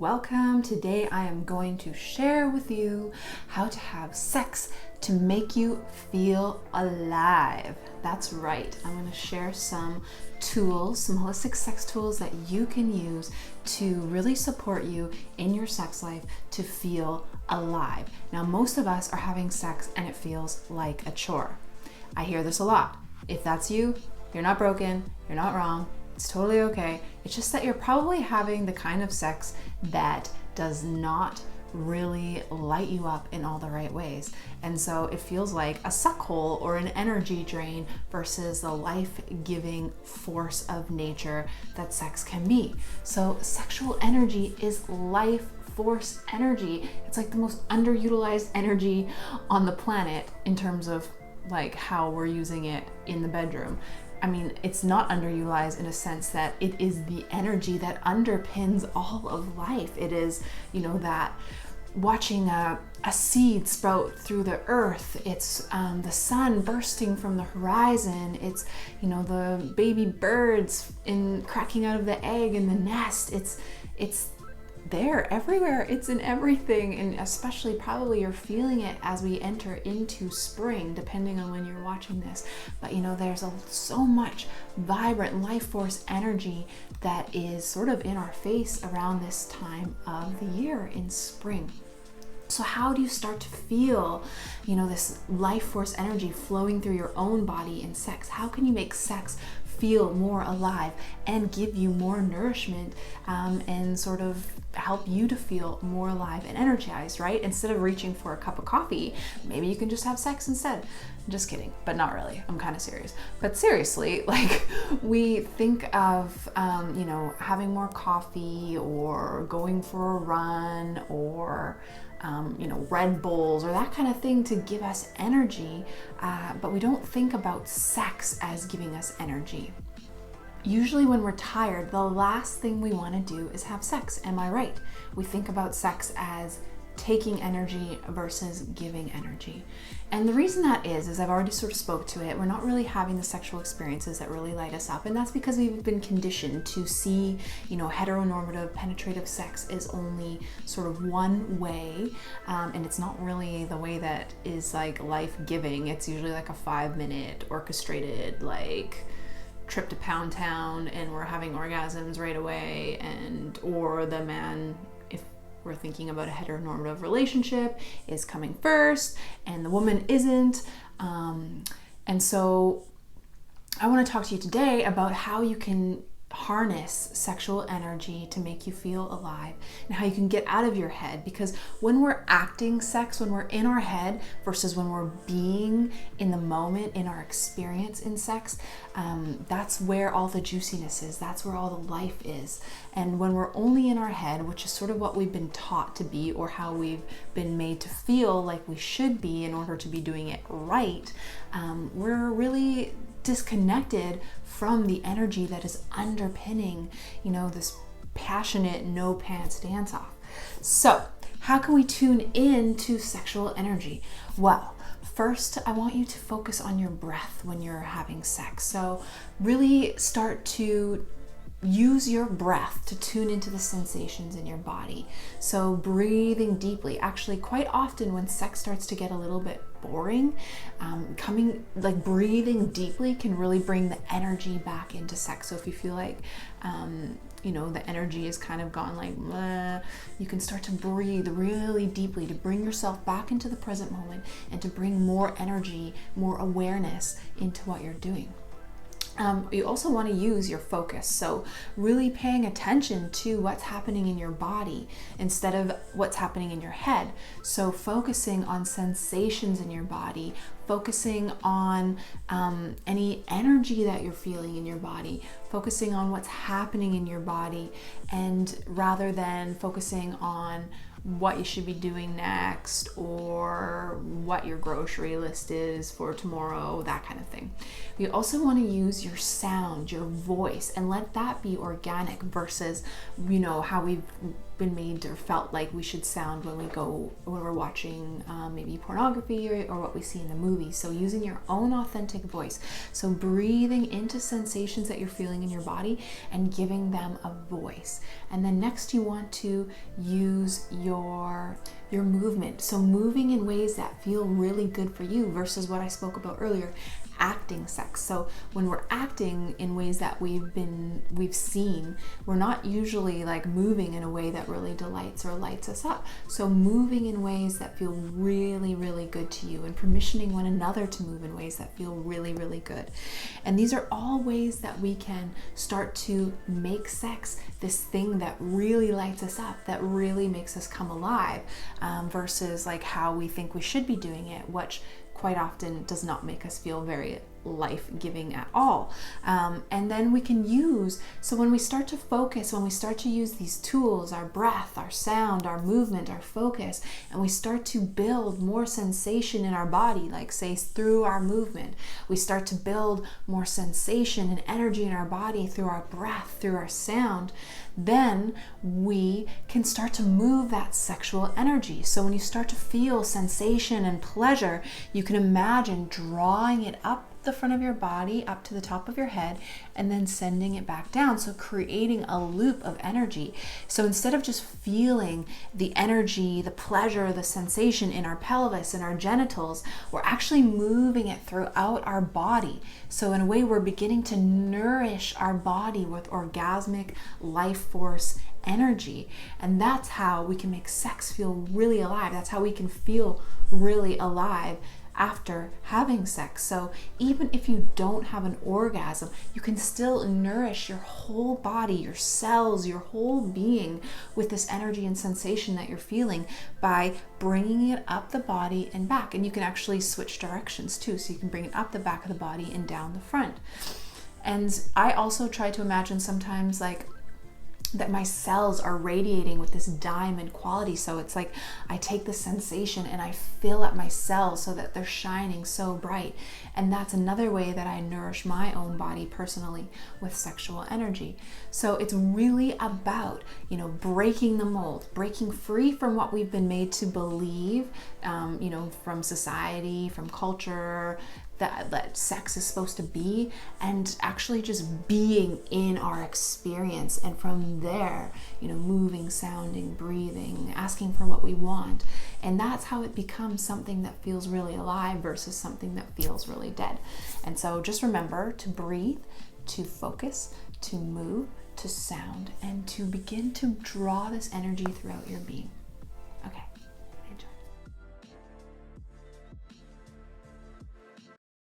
welcome. Today I am going to share with you how to have sex to make you feel alive. That's right. I'm going to share some tools, some holistic sex tools that you can use to really support you in your sex life to feel alive. Now, most of us are having sex and it feels like a chore. I hear this a lot. If that's you, you're not broken, you're not wrong. It's totally okay. It's just that you're probably having the kind of sex that does not really light you up in all the right ways. And so it feels like a suck hole or an energy drain versus the life-giving force of nature that sex can be. So sexual energy is life force energy. It's like the most underutilized energy on the planet in terms of like how we're using it in the bedroom. I mean, it's not underutilized in a sense that it is the energy that underpins all of life. It is, that watching a seed sprout through the earth. It's the sun bursting from the horizon. It's, the baby birds cracking out of the egg in the nest. It's there everywhere. It's in everything, and especially probably you're feeling it as we enter into spring, depending on when you're watching this. But there's so much vibrant life force energy that is sort of in our face around this time of the year in spring. So how do you start to feel, this life force energy flowing through your own body in sex? How can you make sex feel more alive and give you more nourishment and sort of help you to feel more alive and energized, right? Instead of reaching for a cup of coffee, maybe you can just have sex instead. Just kidding, but not really. I'm kind of serious. But seriously, like we think of, having more coffee or going for a run or Red Bulls or that kind of thing to give us energy, but we don't think about sex as giving us energy. Usually when we're tired, the last thing we want to do is have sex. Am I right? We think about sex as taking energy versus giving energy. And the reason that is I've already sort of spoke to it, we're not really having the sexual experiences that really light us up. And that's because we've been conditioned to see, heteronormative penetrative sex is only sort of one way. And it's not really the way that is like life-giving. It's usually like a 5-minute orchestrated, like trip to Pound Town and we're having orgasms right away, or the man, if we're thinking about a heteronormative relationship, is coming first and the woman isn't. And so I want to talk to you today about how you can harness sexual energy to make you feel alive and how you can get out of your head, because when we're acting sex, when we're in our head versus when we're being in the moment in our experience in sex, that's where all the juiciness is, that's where all the life is. And when we're only in our head, which is sort of what we've been taught to be or how we've been made to feel like we should be in order to be doing it right, we're really disconnected from the energy that is underpinning, this passionate no pants dance off. So how can we tune in to sexual energy? Well, first, I want you to focus on your breath when you're having sex. So really start to use your breath to tune into the sensations in your body. So breathing deeply. Actually, quite often when sex starts to get a little bit boring, breathing deeply can really bring the energy back into sex. So if you feel like the energy is kind of gone like bleh, you can start to breathe really deeply to bring yourself back into the present moment and to bring more energy, more awareness into what you're doing. You also want to use your focus. So really paying attention to what's happening in your body instead of what's happening in your head. So focusing on sensations in your body, focusing on any energy that you're feeling in your body, focusing on what's happening in your body, and rather than focusing on what you should be doing next or what your grocery list is for tomorrow, that kind of thing. You also want to use your sound, your voice, and let that be organic versus, how we've been made or felt like we should sound when we're watching maybe pornography or what we see in the movies. So using your own authentic voice. So breathing into sensations that you're feeling in your body and giving them a voice. And then next you want to use your movement. So moving in ways that feel really good for you versus what I spoke about earlier, acting sex. So when we're acting in ways that we've seen, we're not usually like moving in a way that really delights or lights us up. So moving in ways that feel really, really good to you, and permissioning one another to move in ways that feel really, really good. And these are all ways that we can start to make sex this thing that really lights us up, that really makes us come alive, versus like how we think we should be doing it, which quite often does not make us feel very life-giving at all. And then we can use, so when we start to focus, when we start to use these tools, our breath, our sound, our movement, our focus, and we start to build more sensation in our body, like say through our movement, we start to build more sensation and energy in our body through our breath, through our sound, then we can start to move that sexual energy. So when you start to feel sensation and pleasure, you can imagine drawing it up the front of your body, up to the top of your head, and then sending it back down. So creating a loop of energy. So instead of just feeling the energy, the pleasure, the sensation in our pelvis and our genitals, we're actually moving it throughout our body. So in a way, we're beginning to nourish our body with orgasmic life force energy. And that's how we can make sex feel really alive. That's how we can feel really alive after having sex. So even if you don't have an orgasm, you can still nourish your whole body, your cells, your whole being with this energy and sensation that you're feeling by bringing it up the body and back. And you can actually switch directions too. So you can bring it up the back of the body and down the front. And I also try to imagine sometimes like that my cells are radiating with this diamond quality. So it's like I take the sensation and I fill up my cells so that they're shining so bright. And that's another way that I nourish my own body personally with sexual energy. So it's really about, breaking the mold, breaking free from what we've been made to believe, from society, from culture, that sex is supposed to be, and actually just being in our experience. And from there, moving, sounding, breathing, asking for what we want. And that's how it becomes something that feels really alive versus something that feels really dead. And so just remember to breathe, to focus, to move, to sound, and to begin to draw this energy throughout your being.